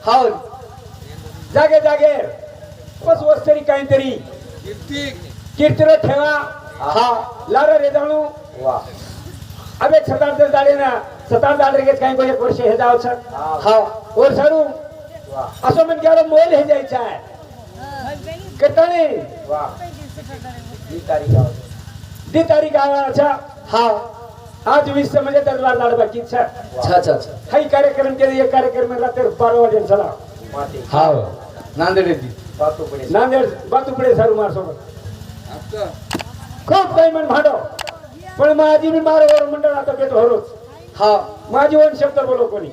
हाव जागे जागे बस वस तरी काहीतरी कीर्तन ठेवा हा लारा रे जाणू वा अबे 17 झाले ना 17 रे काही कोणी एक वर्ष हे जावचं हा वर सारू वा असं म्हणजे याला मोल हे जायचं आहे कटाने वा ही तारीख आहे. दी तारीख आवाचा हा आज 20 म्हणजे दरबार लाड बाकी अच्छा अच्छा अच्छा काही कार्यक्रम केले एक कार्यक्रम रात्री 12 वाजे चला माते हाव नांदेड येते बातू पडे नांदेड बातुपडे सारू मार सोबत खूप काही म्हण भाडो पण माझी मी मारोवर मंडळ आता भेट हरोच हा माझी वन शब्द बोलो कोणी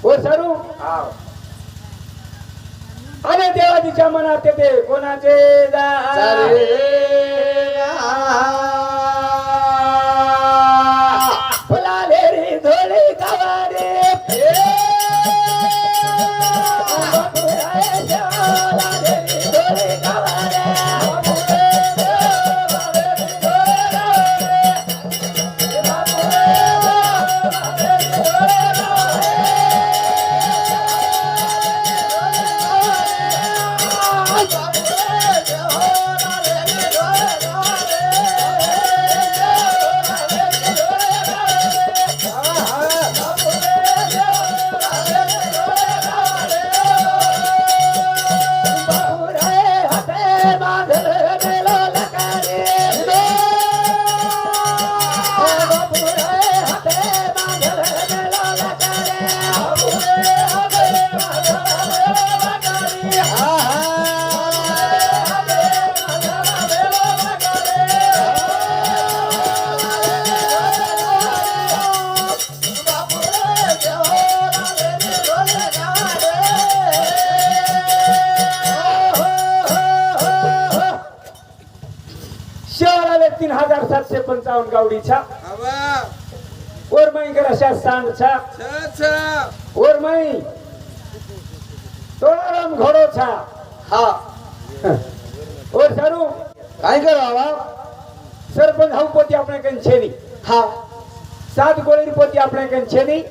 हो सारू हा अरे देवाजीच्या मनात येते कोणाचे फुलाले रे धोळे गावारे शहराला 3755 गावडीच्या ओरमाई अशा सांडच्या ओरमाई तोराम घोडोचा हा ओर सारू काय करावा सरपंच हाऊ पोती आपल्या कंछेनी हा 7 गोळी पोती आपल्या कंछेनी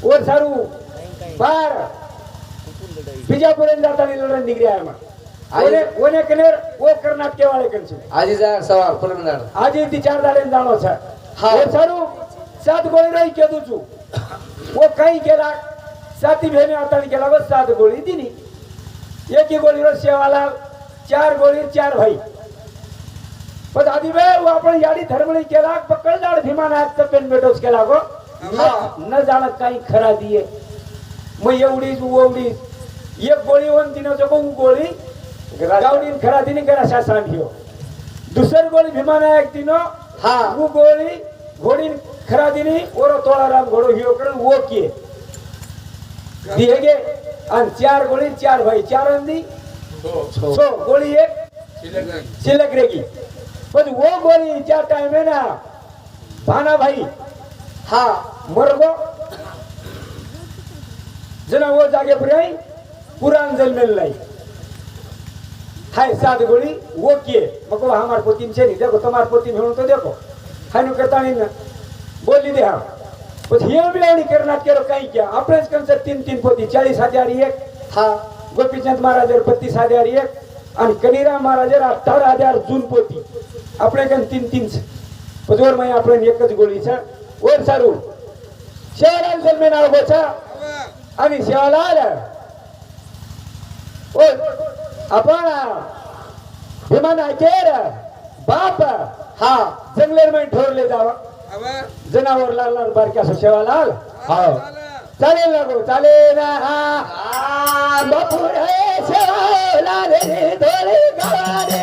ओर सारू बार बिजापुरेन जाताना लढण निघली आहे मग ओने कनेर ओ कर्नाटके वाले कंचे आजी जा सवार फुलन जाड आज ती 4 दाडे जाणो छ हा. ओर सारू 7 गोळी रही के दुचू वो काही केला 7 भेने आतानी केला बस 7 गोळी दिनी एक ही गोळी रो सेवाला 4 गोळी 4 भाई पण आधी वे वो आपण याडी धर्मणी केला पकड जाड भीमानाथ पेन बेटोस केला गो न जाण काही खरा दिये मग एवढीच ओवढीच एक गोळी वन दिनो जो गोळी गावडीन खरा दिनी करा शासन घेऊ दुसरी गोळी भीमानायक दिनो हा वो गोळी घोडीन खरा दिनी ओरो तोळाराम घोडो हियो कर वो किए दिएगे आणि 4 गोळी 4 भाई 4 अंदी सो गोळी एक शिल्लक रहेगी पण वो गोळी ज्या टाइम है ना भाना भाई हा मरगो जना वो जागे पुराई पुरान जन्मेल नहीं हाय 7 गोली वो किए मको हमार पोती छे नहीं देखो तुम्हार पोती में तो देखो हाय नु करता नहीं ना बोली दे हम कुछ ये बिलावणी करना केरो कहीं क्या अपने कंसर 3 पोती 40,000 एक हा गोपीचंद महाराज 32,000 एक आणि कनीरा महाराज 18,000 जून पोती આપણે કન 3 છે પજોર માં આપણે એક જ ગોળી છે ઓર સારું શેવાલાલ જન્મેના આવો છે आणि શેવાલાલ ઓ आपण विमान आकेर बाप हा जंगलेर में ठोरले जावा जनावर लाल लाल बारक्या सो शेवालाल हाव चालेल लागो चाले ना हा बापू रे शेवालाल रे धोळे गावारे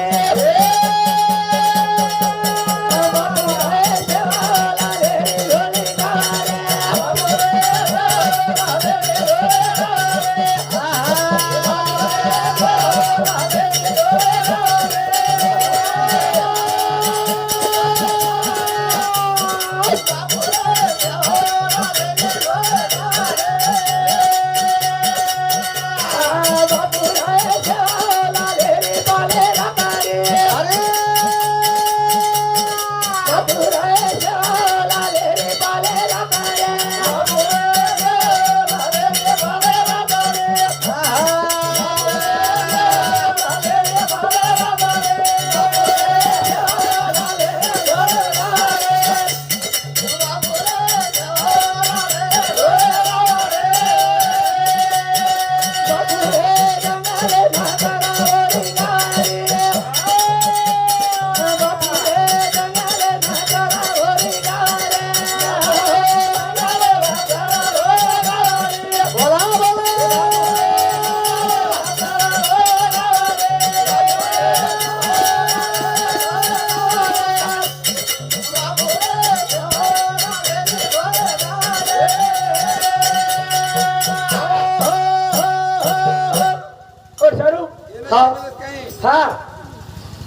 हा. काही हा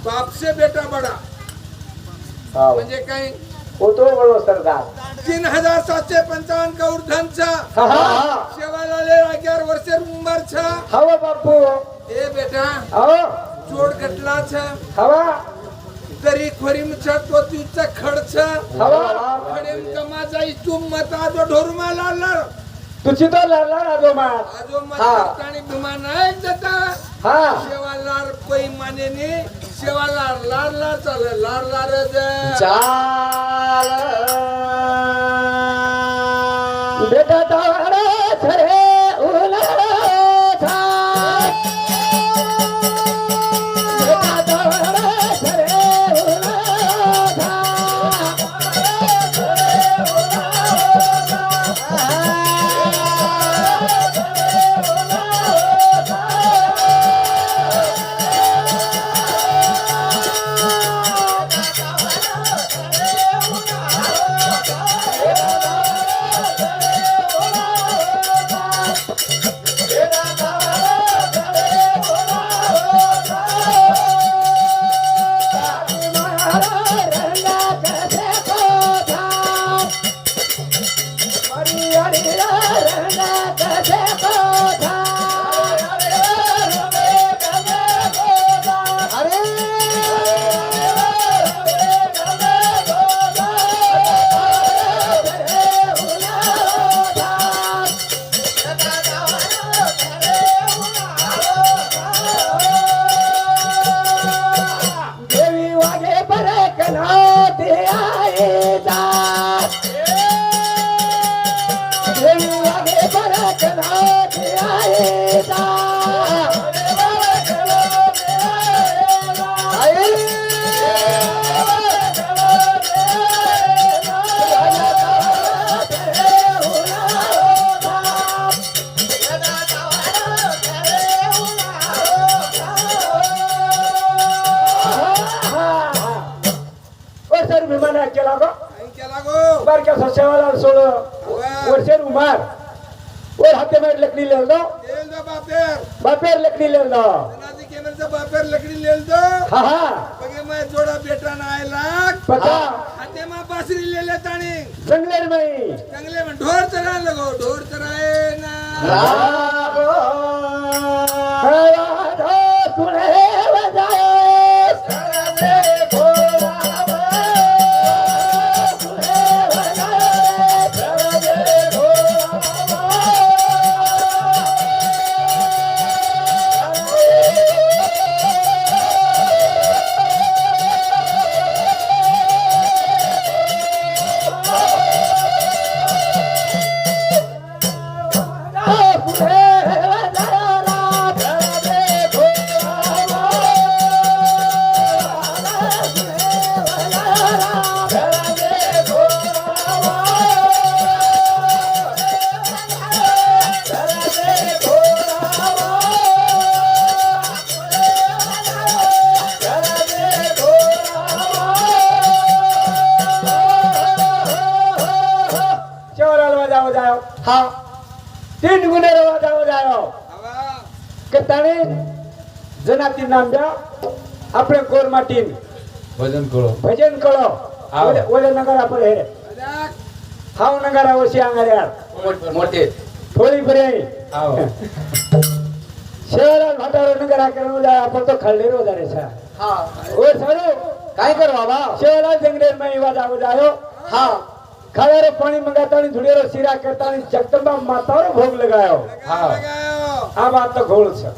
बाप से बेटा बडा हाव. म्हणजे काही होतो बरोबर सरदार 3755 का ऊर्ध्वचा हा हा हा हा शेवालाले 11 वर्षेर उंमर छ हवा बापू ए बेटा हो जोड कटला छ हवा तरी खोरीम छ तो तुझचा खर्च हवा खडेम कमा जाईस तू मता जो ढोरमा लाल तुझी तो लागला राजो मार आजो मत हा. करतानी बिमा नाही जाता हा शेवालार कोई माने ने शेवालार लार लार चाल लार लार चाल बेटा तावडे छरे उला था बेटा तावडे छरे उला था देवी वागे बरे कना दे आए देवी वागे बरे कना दे आए सर विमान केला गो केला गो बारक्या सस्यावाला सोड वा. वर्षेर उमार और हाथे में लकड़ी ले दो लेल दो बापेर बापेर लकड़ी ले दो नाजी केमर से बापेर लकड़ी लेल दो हा हा बगे मैं जोड़ा बेटा ना आयला पता हाते मा बासरी ले लेतानी जंगलेर में जंगले में ढोर चरा लगो ढोर चराए ना रागो राधो सुने बजाए सरदे भोला सुने बजाए सरदे भोला हा तीन गुणे रवा जाओ जाओ हवा के ताणे जनाती नाम द्या આપણે કોર માટીન ભજન કરો ભજન કરો આવો. ઓલે નગરા પર હે अजाक હાવ નગરા ઓછી આંગળ્યા मोठे થોડી પરે આવો શેરા ભાટારો નગરા કરવું જાય આપણે તો ખલ્લેરો જારે છે हा ઓ સારું काय करू बाबा શેરા જંગલેર માં ઈવા જાવ જાયો हा ખાવારે પાણી મંગાતાની ધુડેરો શીરા કરતાની જગદંબા માતાનો ભોગ લગાયો लगाओ लगाओ આ વાત તો ઘોળ છે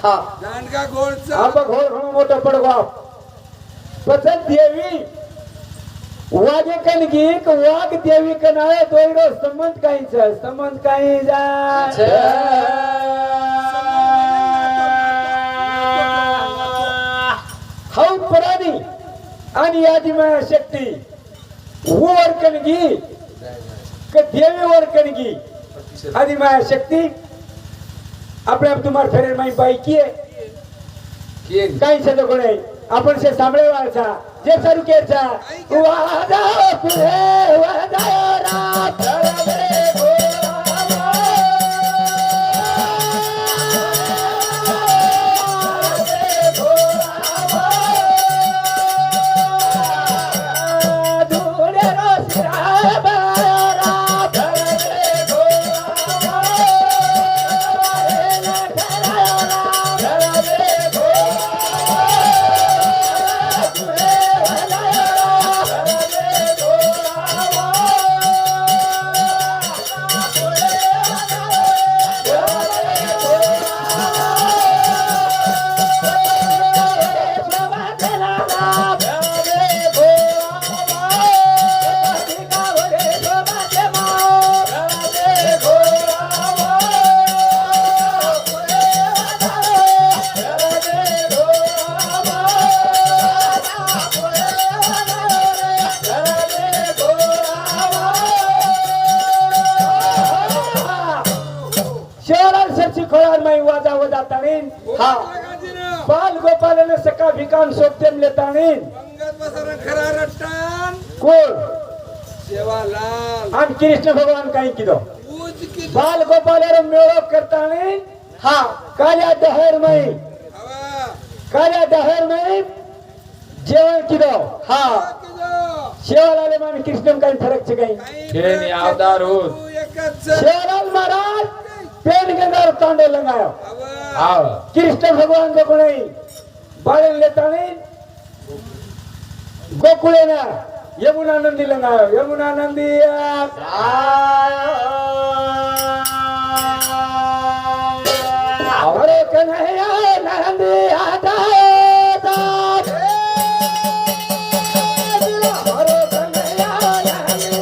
हा जान का गोल सा આ તો ઘોળ ઘણો મોટો પડવો પછી દેવી વાગે કનગી કે વાગ દેવી કનાએ દોયડો સંબંધ કાઈ છે સંબંધ કાઈ જાય हाउ परानी आणि यादीमा शक्ती वर कणगी के देवी वर कणगी आदि माया शक्ती આપણે તમાર ફેરે માઈ બાઈ કીએ કાઈ છે તો કોણે આપણ છે સાંભળે વાળા જે સરું કે છે વાદા કુરે વાદા રાત રે ગોરા सेवालाल सरची खोळार माई वाजा वजा ताणीन हा बाल गोपालन सका भिकान सोपतेम ले ताणीन पंगत बसरा खरा रट्टान कोण सेवालाल आम कृष्ण भगवान काही किदो पूज की बाल गोपालर मेळो करताणीन हा काल्या दहर माई हवा काल्या दहर माई जेवण किदो हा सेवालाल मान कृष्ण काही फरक छे काही बेन अवतार होत. एकच सेवालाल महाराज पेन गंगार तांडे लगायो हवा हाव कृष्ण भगवान जो कोणी बाळन लेताणे गोकुळे ना यमुना नंदी लगायो यमुना नंदी अरे कन्हैया नंदी आता अरे कन्हैया नंदी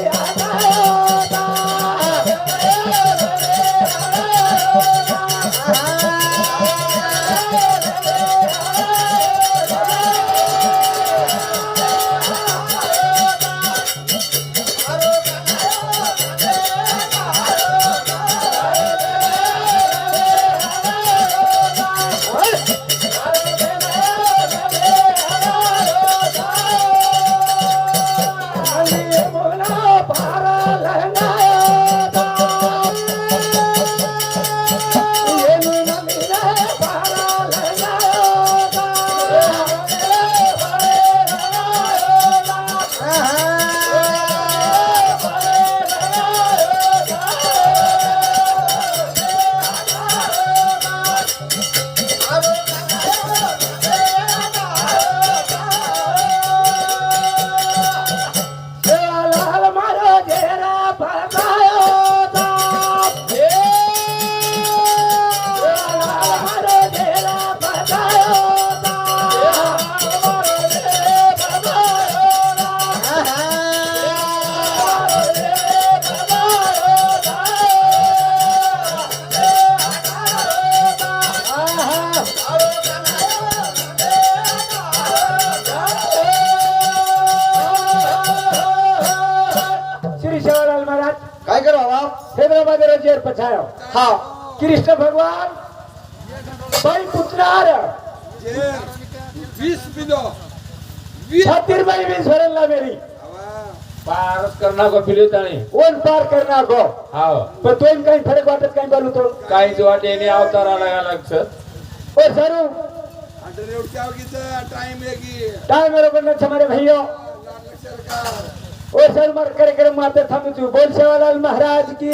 श्री सेवालाल महाराज काय कर बाबा हैदराबाद राज्य पछायो हा कृष्ण भगवान बाई पुत्रार जे 20 पिदो 20 छातीर बाई भी स्वरला मेरी हवा पारच करणार को फिलितानी ओन पार करना गो हाव पण तो काही फरक वाटत काही बोलू तो काहीच वाटेने अवताराला लागत ओ सरू अंडर रोड क्या होगी टाइम लेगी टाइम मेरे बंदे हमारे भैया लाल सरकार ओ सर मर कार्यक्रम माते थम बोल सेवालाल महाराज की